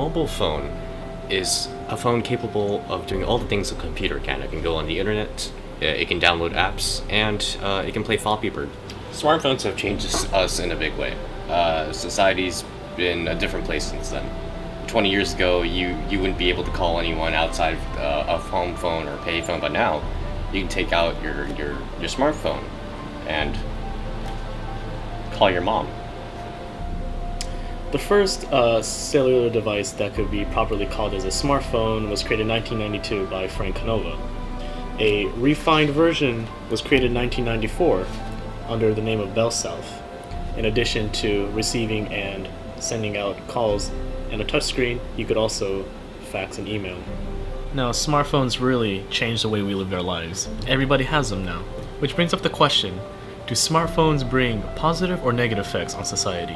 mobile phone is a phone capable of doing all the things a computer can. It can go on the internet, it can download apps, and it can play Flappy Bird. Smartphones have changed us in a big way. Society's been a different place since then. 20 years ago, you wouldn't be able to call anyone outside of a home phone or pay phone, but now you can take out your smartphone and call your mom. The first cellular device that could be properly called as a smartphone was created in 1992 by Frank Canova. A refined version was created in 1994 under the name of BellSouth. In addition to receiving and sending out calls and a touchscreen, you could also fax and email. Now, smartphones really changed the way we live our lives. Everybody has them now. Which brings up the question, do smartphones bring positive or negative effects on society?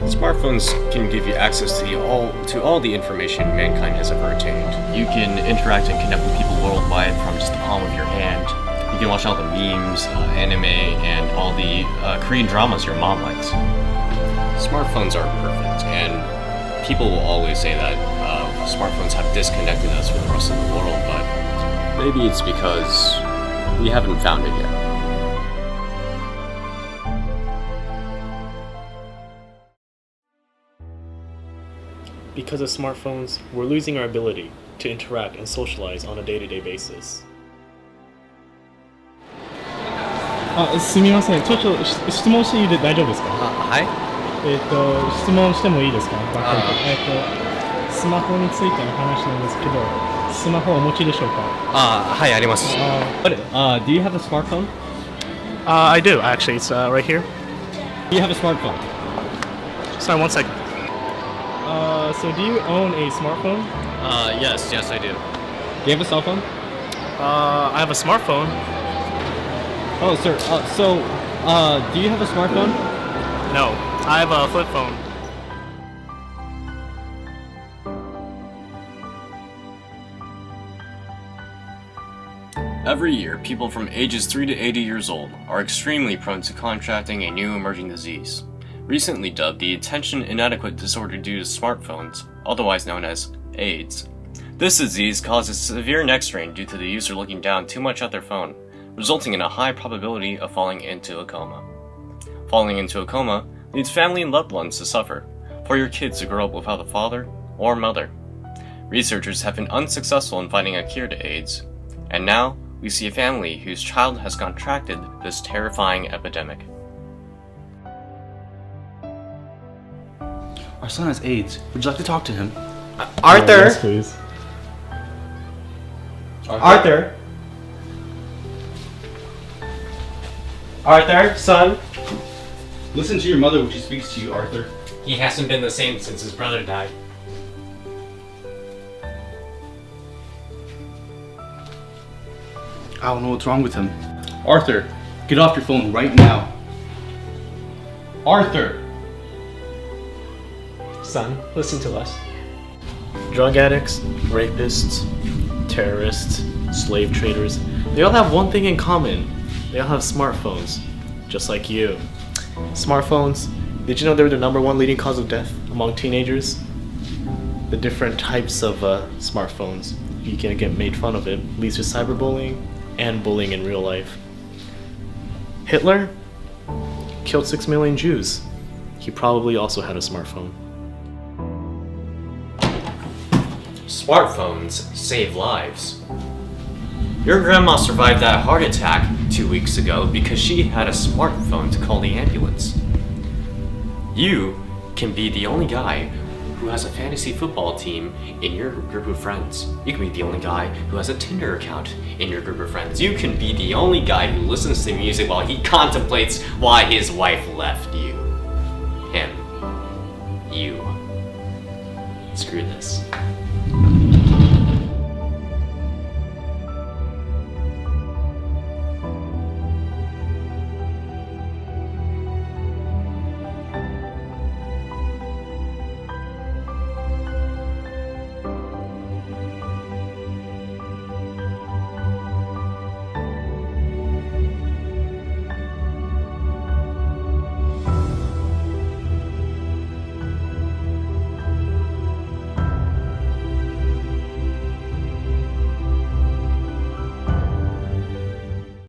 Smartphones can give you access to all the information mankind has ever attained. You can interact and connect with people worldwide from just the palm of your hand. You can watch all the memes, anime, and all the Korean dramas your mom likes. Smartphones are perfect, and people will always say that smartphones have disconnected us from the rest of the world, but maybe it's because we haven't found it yet. Because of smartphones, we're losing our ability to interact and socialize on a day-to-day basis. すみません、ちょっと質問していいで大丈夫ですか？はい。質問してもいいですか？スマホについての話なんですけど、スマホをお持ちでしょうか？はい、あります。Do you have a smartphone? I do, actually. It's right here. Do you have a smartphone? Sorry, one second. So do you own a smartphone? Yes, I do. Do you have a cell phone? I have a smartphone. Oh, sir. Do you have a smartphone? No, I have a flip phone. Every year, people from ages 3 to 80 years old are extremely prone to contracting a new emerging disease, recently dubbed the Attention Inadequate Disorder due to smartphones, otherwise known as AIDS. This disease causes severe neck strain due to the user looking down too much at their phone, resulting in a high probability of falling into a coma. Falling into a coma leads family and loved ones to suffer, for your kids to grow up without a father or mother. Researchers have been unsuccessful in finding a cure to AIDS, and now we see a family whose child has contracted this terrifying epidemic. Our son has AIDS. Would you like to talk to him? Arthur! Yes, please. Arthur! Arthur, son! Listen to your mother when she speaks to you, Arthur. He hasn't been the same since his brother died. I don't know what's wrong with him. Arthur, get off your phone right now. Arthur! Son, listen to us. Drug addicts, rapists, terrorists, slave traders, they all have one thing in common. They all have smartphones, just like you. Smartphones, did you know they're the #1 leading cause of death among teenagers? The different types of smartphones, you can get made fun of it, leads to cyberbullying and bullying in real life. Hitler killed 6 million Jews. He probably also had a smartphone. Smartphones save lives. Your grandma survived that heart attack 2 weeks ago because she had a smartphone to call the ambulance. You can be the only guy who has a fantasy football team in your group of friends. You can be the only guy who has a Tinder account in your group of friends. You can be the only guy who listens to music while he contemplates why his wife left you. Him. You. Screw this.